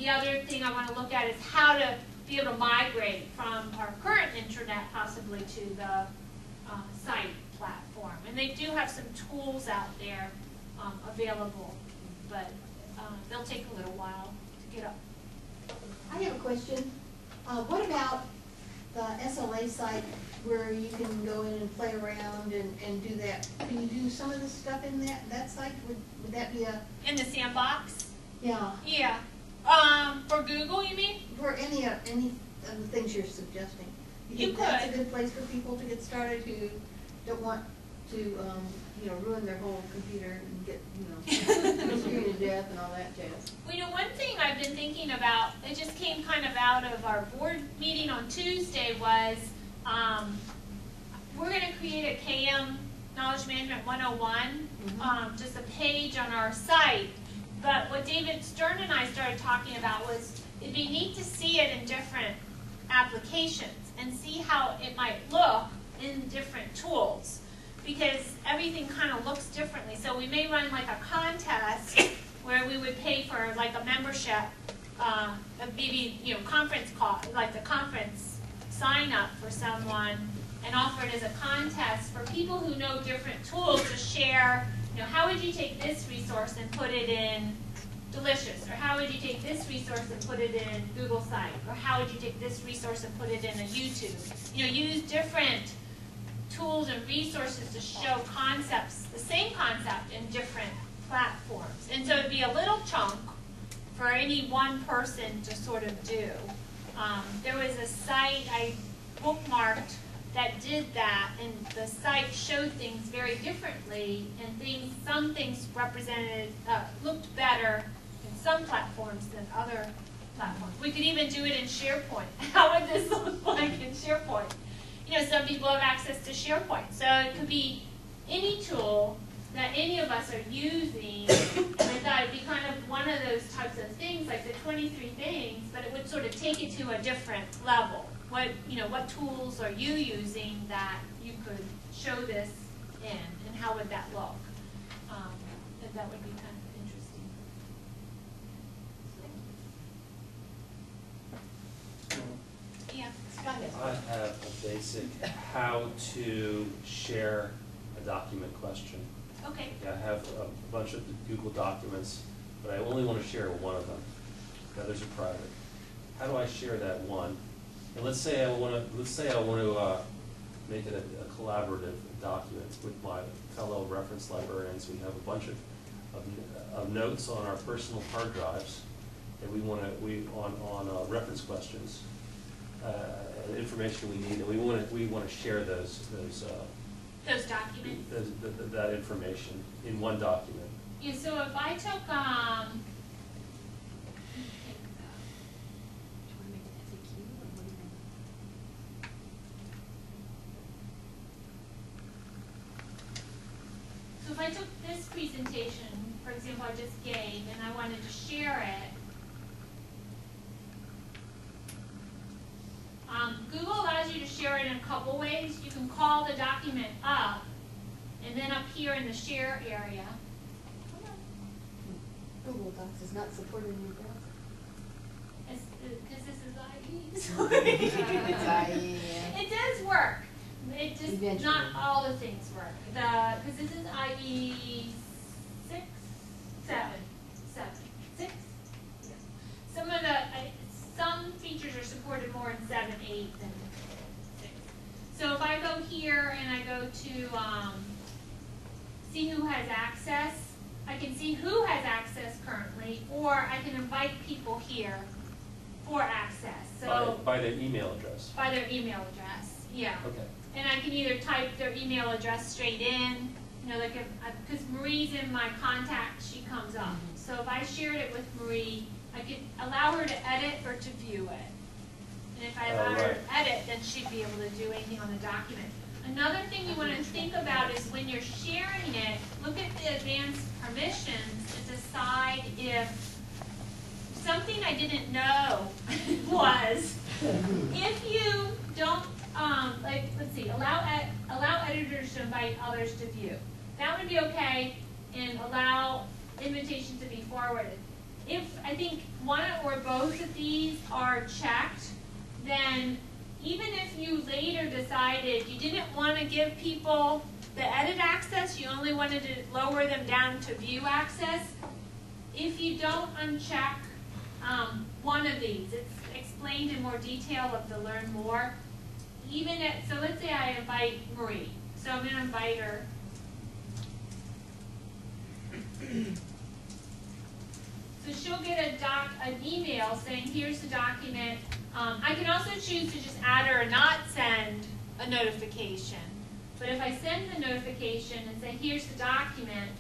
the other thing I want to look at is how to be able to migrate from our current intranet possibly to the site platform. And they do have some tools out there available, but they'll take a little while to get up. I have a question. What about the SLA site where you can go in and play around and do that? Can you do some of the stuff in that site? Would that be a... In the sandbox? Yeah. Yeah. For Google, you mean? For any of the things you're suggesting. You think that's could. a good place for people to get started who don't want to, ruin their whole computer and get, screen to death and all that jazz. Well, one thing I've been thinking about, it just came kind of out of our board meeting on Tuesday, was we're going to create a KM Knowledge Management 101, just a page on our site. But what David Stern and I started talking about was it'd be neat to see it in different applications and see how it might look in different tools, because everything kind of looks differently. So we may run like a contest where we would pay for like a membership, maybe conference call, like the conference sign up for someone, and offer it as a contest for people who know different tools to share. How would you take this resource and put it in Delicious? Or how would you take this resource and put it in Google Site? Or how would you take this resource and put it in a YouTube? Use different tools and resources to show concepts, the same concept in different platforms. And so it'd be a little chunk for any one person to sort of do. There was a site I bookmarked that did that, and the site showed things very differently, and some things represented, looked better in some platforms than other platforms. We could even do it in SharePoint. How would this look like in SharePoint? Some people have access to SharePoint, so it could be any tool that any of us are using, and I thought it'd be kind of one of those types of things, like the 23 things, but it would sort of take it to a different level. What tools are you using that you could show this in, and how would that look? That would be kind of interesting. Yeah, Scott. I have a basic how to share a document question. Okay. I have a bunch of Google documents, but I only want to share one of them. The others are private. How do I share that one? And let's say I want to make it a collaborative document with my fellow reference librarians. We have a bunch of notes on our personal hard drives, and on reference questions, information we need, and we want to share those documents. That information in one document. Yeah. So if I took So if I took this presentation, for example, I just gave, and I wanted to share it, Google allows you to share it in a couple ways. You can call the document up, and then up here in the share area. Google Docs is not supported in your browser. Because this is IE. Sorry. It does work. It just, Eventually. not all the things work. Because this is IE 6, 7, 6. Yeah. Some features are supported more in 7, 8 than 6. So if I go here and I go to see who has access, I can see who has access currently, or I can invite people here for access. So By their email address. By their email address, yeah. Okay. And I can either type their email address straight in, like because Marie's in my contacts, she comes up. So if I shared it with Marie, I could allow her to edit or to view it. And if I allow her to edit, then she'd be able to do anything on the document. Another thing you want to think about is when you're sharing it, look at the advanced permissions to decide if something I didn't know was if you don't, let's see, allow editors to invite others to view. That would be okay, and allow invitations to be forwarded. if I think one or both of these are checked, then even if you later decided you didn't want to give people the edit access, you only wanted to lower them down to view access, if you don't uncheck one of these, it's explained in more detail of the Learn More. Even at, so let's say I invite Marie. So I'm going to invite her. So she'll get an email saying, here's the document. I can also choose to just add her or not send a notification. But if I send the notification and say, here's the document,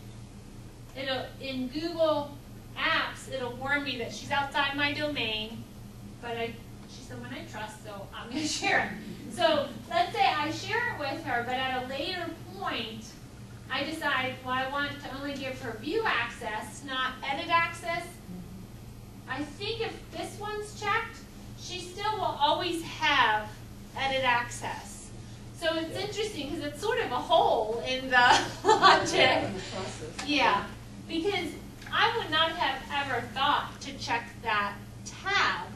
in Google Apps, it'll warn me that she's outside my domain, but she's someone I trust, so I'm going to share it. So let's say I share it with her, but at a later point, I decide, well, I want to only give her view access, not edit access. I think if this one's checked, she still will always have edit access. So it's interesting because it's sort of a hole in the logic. Yeah, because I would not have ever thought to check that tab.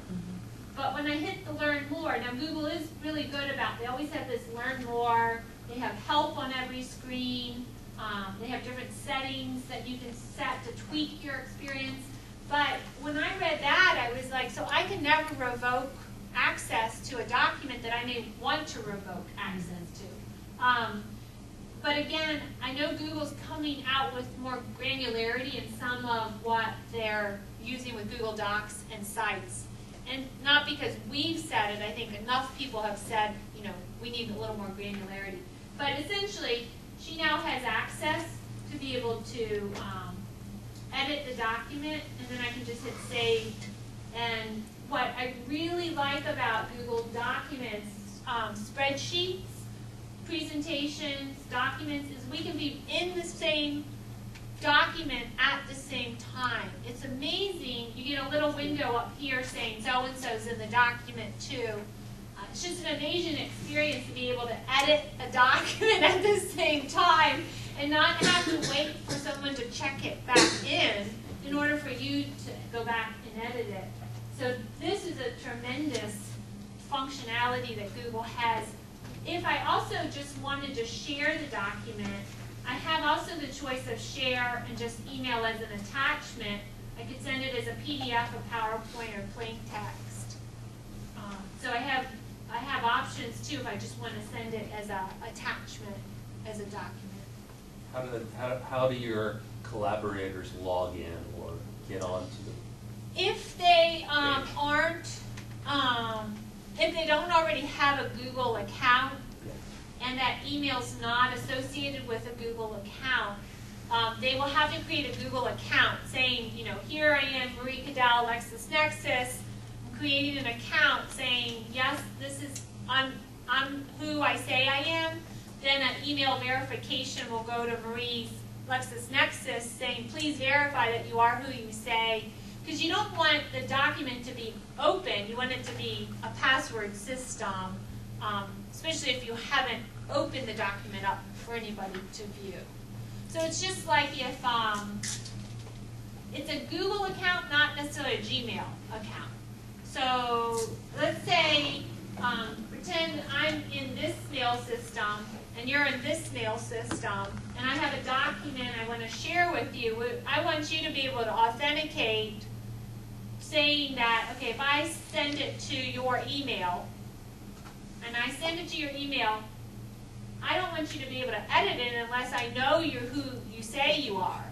But when I hit the Learn More, now Google is really good about, they always have this Learn More, they have help on every screen, they have different settings that you can set to tweak your experience. But when I read that, I was like, so I can never revoke access to a document that I may want to revoke access to. But again, I know Google's coming out with more granularity in some of what they're using with Google Docs and Sites. And not because we've said it, I think enough people have said, you know, we need a little more granularity. But essentially, she now has access to be able to edit the document, and then I can just hit save. And what I really like about Google Documents, spreadsheets, presentations, documents, is we can be in the same document at the same time. It's amazing. You get a little window up here saying so-and-so's in the document too. It's just an amazing experience to be able to edit a document at the same time and not have to wait for someone to check it back in order for you to go back and edit it. So this is a tremendous functionality that Google has. If I also just wanted to share the document, I have also the choice of share and just email as an attachment. I could send it as a PDF, a PowerPoint, or plain text. So I have options too if I just want to send it as an attachment, as a document. How do your collaborators log in or get onto the? If they if they don't already have a Google account, and that email's not associated with a Google account, they will have to create a Google account saying, you know, here I am, Marie Cadell, LexisNexis. I'm creating an account saying, yes, this is, I'm who I say I am. Then an email verification will go to Marie's LexisNexis saying, please verify that you are who you say. Because you don't want the document to be open. You want it to be a password system, especially if you haven't opened the document up for anybody to view. So it's just like if it's a Google account, not necessarily a Gmail account. So let's say, pretend I'm in this mail system, and you're in this mail system, and I have a document I want to share with you. I want you to be able to authenticate, saying that, okay, if I send it to your email, and I send it to your email, I don't want you to be able to edit it unless I know you're who you say you are.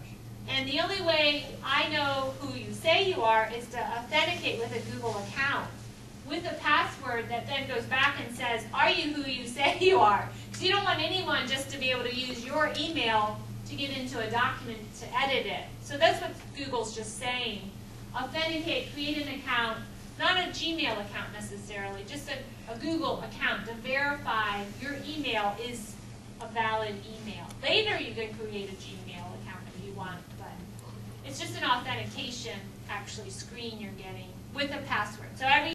And the only way I know who you say you are is to authenticate with a Google account, with a password that then goes back and says, are you who you say you are? Because you don't want anyone just to be able to use your email to get into a document to edit it. So that's what Google's just saying. Authenticate, create an account, not a Gmail account necessarily, just a Google account to verify your email is a valid email. Later you can create a Gmail account if you want, but it's just an authentication actually screen you're getting with a password. So every